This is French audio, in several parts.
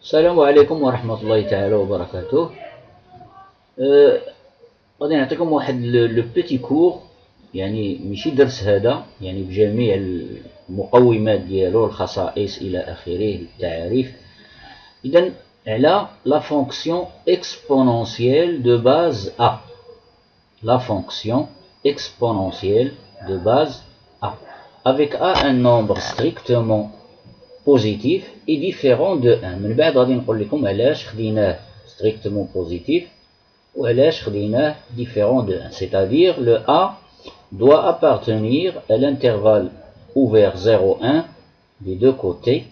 السلام عليكم ورحمة الله تعالى وبركاته. غادي نعطيكم واحد لو بيتي كور، يعني ماشي درس هذا، يعني بجميع المقومات ديالو، الخصائص الى اخره، التعاريف. اذا على لا فونكسيون اكسبونونسييل دو باز ا، لا فونكسيون exponentielle de base a, avec a un nombre strictement positif et différent de 1. من بعد غادي نقول لكم علاش خديناه strictement positif وعلاش خديناه différent de 1. C'est-à-dire le a doit appartenir à l'intervalle ouvert 0,1 des deux côtés,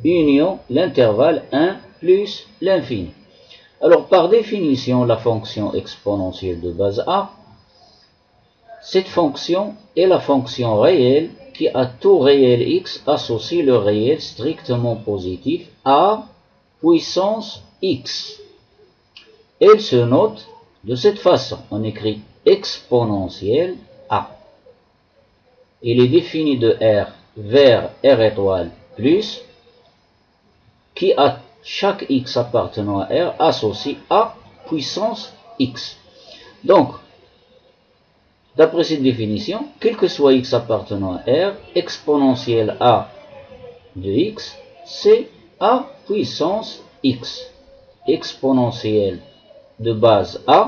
union l'intervalle 1 plus l'infini. Alors par définition, la fonction exponentielle de base a, cette fonction est la fonction réelle qui à tout réel x associe le réel strictement positif a puissance x. Elle se note de cette façon. On écrit exponentielle a. Elle est définie de R vers R étoile plus, qui à chaque x appartenant à R associe a puissance x. Donc, d'après cette définition, quel que soit x appartenant à R, exponentielle a de x, c'est a puissance x. Exponentielle de base a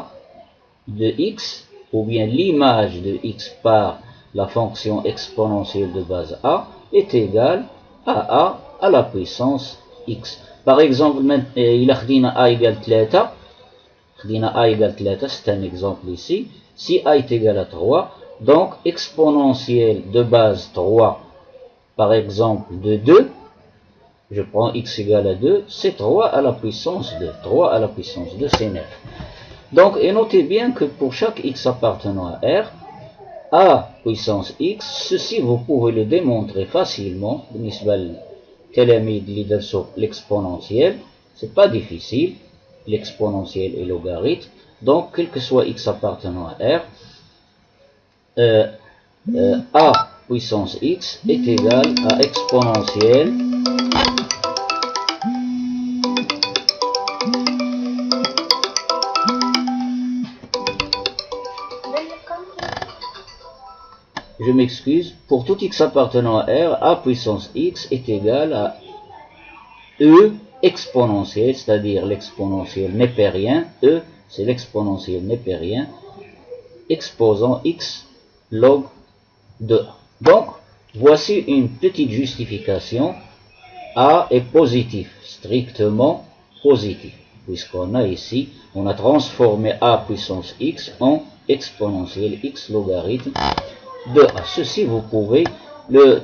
de x, ou bien l'image de x par la fonction exponentielle de base a, est égale à la puissance x. Par exemple, il a a égale 3, a égale 3, c'est un exemple ici. Si a est égal à 3, donc exponentielle de base 3, par exemple de 2, je prends x égale à 2, c'est 3 à la puissance 2. 3 à la puissance 2, c'est 9. Donc, et notez bien que pour chaque x appartenant à R, a puissance x, ceci vous pouvez le démontrer facilement, l'exponentiel, c'est pas difficile, l'exponentiel et logarithme. Donc, quel que soit x appartenant à R, a puissance x est égal à exponentielle je m'excuse, pour tout x appartenant à R, a puissance x est égal à e exponentielle, c'est-à-dire l'exponentiel népérien, e c'est l'exponentiel népérien, exposant x log de a. Donc, voici une petite justification. A est positif, strictement positif, puisqu'on a ici, on a transformé a puissance x en exponentielle x logarithme de a. Ceci, vous pouvez le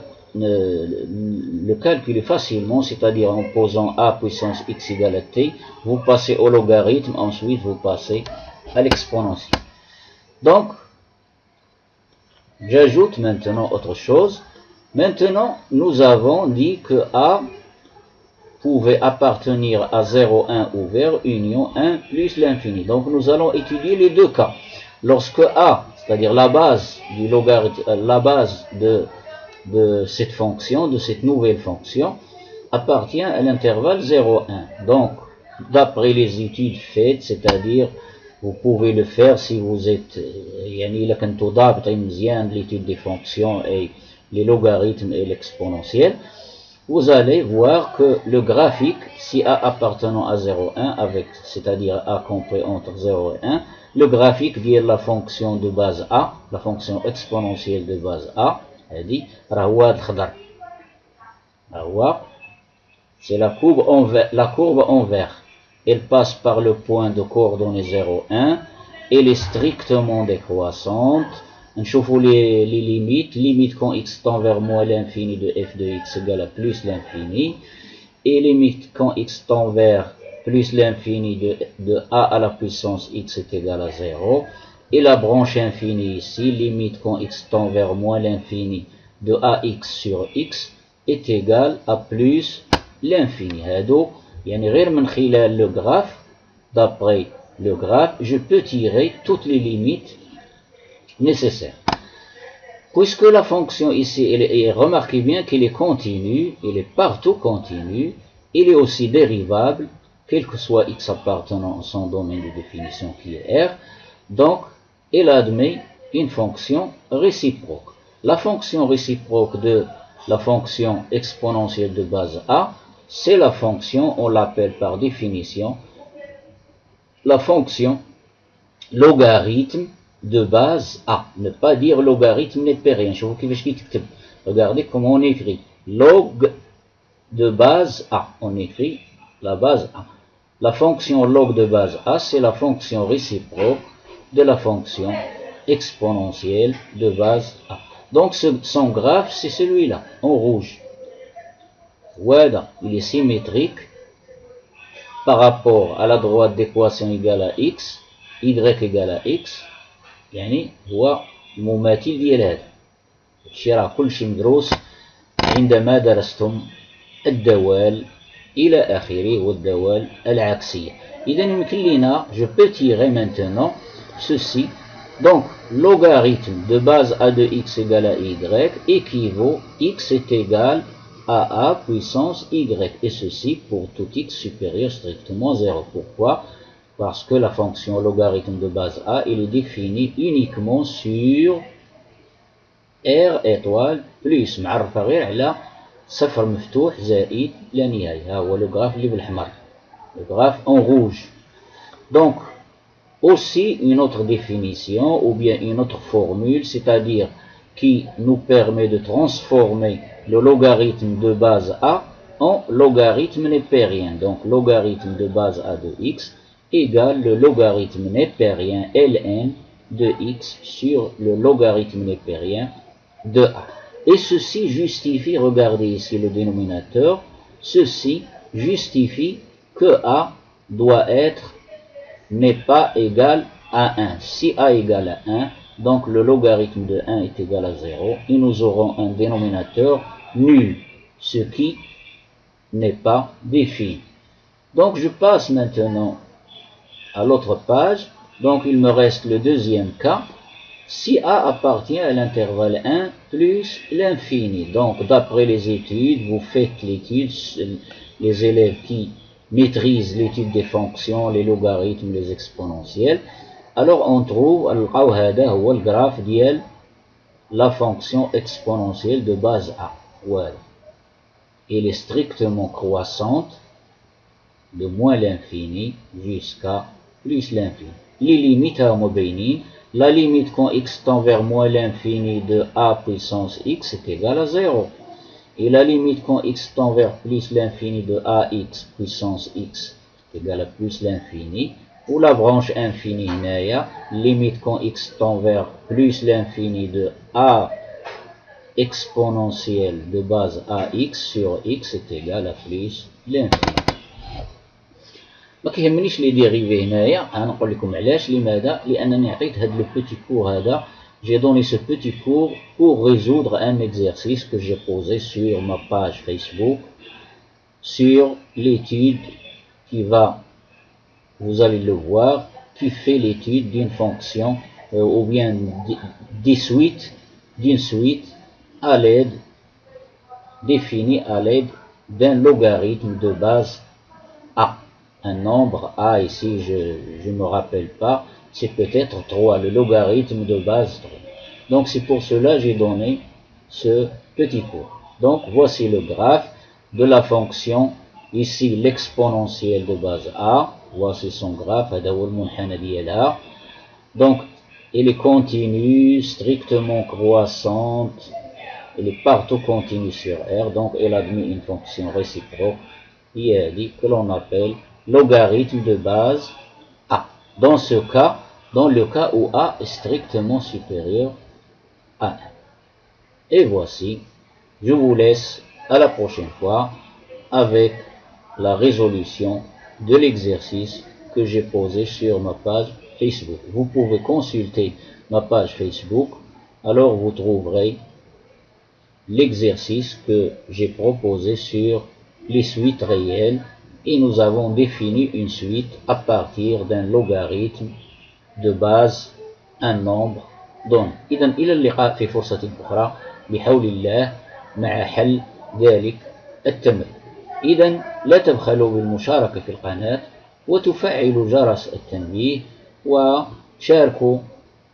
calculer facilement, c'est-à-dire en posant a puissance x égale à t, vous passez au logarithme, ensuite vous passez à l'exponentielle. Donc, j'ajoute maintenant autre chose. Maintenant, nous avons dit que a pouvait appartenir à 0,1 ouvert, union 1 plus l'infini. Donc, nous allons étudier les deux cas. Lorsque a, c'est-à-dire la base du logarithme, la base de cette fonction, de cette nouvelle fonction, appartient à l'intervalle 0,1. Donc, d'après les études faites, c'est-à-dire, vous pouvez le faire si vous êtes, l'étude des fonctions et les logarithmes et l'exponentiel, vous allez voir que le graphique, si a appartenant à 0,1, c'est-à-dire a compris entre 0 et 1, le graphique de la fonction de base a, la fonction exponentielle de base a, c'est la courbe en vert. Elle passe par le point de coordonnées 0,1. Elle est strictement décroissante. On trouve les limites quand x tend vers moins l'infini de f de x égale à plus l'infini. Et limite quand x tend vers plus l'infini de a à la puissance x est égal à 0. Et la branche infinie ici, limite quand x tend vers moins l'infini de ax sur x est égal à plus l'infini. Le graphe, d'après le graphe, je peux tirer toutes les limites nécessaires. Puisque la fonction ici, remarquez bien qu'elle est continue, elle est partout continue, il est aussi dérivable, quel que soit x appartenant à son domaine de définition qui est R. Donc, il admet une fonction réciproque. La fonction réciproque de la fonction exponentielle de base A, c'est la fonction, on l'appelle par définition, la fonction logarithme de base A. Ne pas dire logarithme népérien. Regardez comment on écrit. Log de base A. On écrit la base A. La fonction log de base A, c'est la fonction réciproque de la fonction exponentielle de base A. Donc son graphe, c'est celui-là, en rouge. Voilà, il est symétrique par rapport à la droite d'équation égale à x, y égale à x. يعني هو المماثل ديال هذا. الشيء راه كلشي مدروس عندما درستم الدوال إلى آخره والدوال العكسية. إذا يمكن لنا je peux tirer maintenant ceci. Donc logarithme de base A de x égale à y équivaut x est égal à a puissance y. Et ceci pour tout x supérieur strictement 0. Pourquoi? Parce que la fonction logarithme de base A, il est définie uniquement sur R étoile plus معرفة غير على صفر مفتوح زائد لا نهاية. ها هو le graphe اللي بالحمر, le graphe en rouge. Donc aussi une autre définition ou bien une autre formule, c'est-à-dire qui nous permet de transformer le logarithme de base A en logarithme népérien. Donc logarithme de base A de x égale le logarithme népérien ln de x sur le logarithme népérien de A. Et ceci justifie, regardez ici le dénominateur, ceci justifie que A doit être, n'est pas égal à 1. Si A égale à 1, donc le logarithme de 1 est égal à 0, et nous aurons un dénominateur nul, ce qui n'est pas défini. Donc je passe maintenant à l'autre page. Donc il me reste le deuxième cas. Si A appartient à l'intervalle 1 plus l'infini. Donc d'après les études, vous faites l'étude, les élèves qui maîtrisent l'étude des fonctions, les logarithmes, les exponentiels. Alors on trouve le graphe de la fonction exponentielle de base A. Voilà. Elle est strictement croissante de moins l'infini jusqu'à plus l'infini. Les limites à homogénéité, la limite quand x tend vers moins l'infini de a puissance x est égale à 0. Et la limite quand x tend vers plus l'infini de ax puissance x est égale à plus l'infini. Ou la branche infinie, limite quand x tend vers plus l'infini de a exponentielle de base ax sur x est égal à plus l'infini. ما كيهمنيش لي ديريفي هنايا, غنقول لكم علاش. لماذا؟ لانني عطيت هذا لو بوتي كور هذا, j'ai donné ce petit cours pour résoudre un exercice que j'ai posé sur ma page Facebook sur l'étude qui va, vous allez le voir, qui fait l'étude d'une fonction ou bien d'une suite à l'aide définie à l'aide d'un logarithme de base A. Un nombre A ici, je ne me rappelle pas, c'est peut-être 3, le logarithme de base 3. Donc c'est pour cela que j'ai donné ce petit cours. Donc voici le graphe de la fonction, ici l'exponentielle de base A, voici son graphe, donc elle est continue, strictement croissante, elle est partout continue sur R, donc elle admet une fonction réciproque qui est dit que l'on appelle logarithme de base A. Dans ce cas, dans le cas où A est strictement supérieur à 1. Et voici, je vous laisse à la prochaine fois avec la résolution de l'exercice que j'ai posé sur ma page Facebook. Vous pouvez consulter ma page Facebook, alors vous trouverez l'exercice que j'ai proposé sur les suites réelles. Et nous avons défini une suite à partir d'un logarithme de base un nombre donné. إذن إلى اللقاء في فرصة أخرى بحول الله مع حل ذلك التمرين. إذا لا تبخلوا بالمشاركة في القناة وتفعلوا جرس التنبيه وشاركوا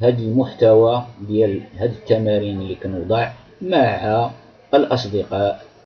هذا المحتوى ديال هذه التمارين اللي كنوضع مع الأصدقاء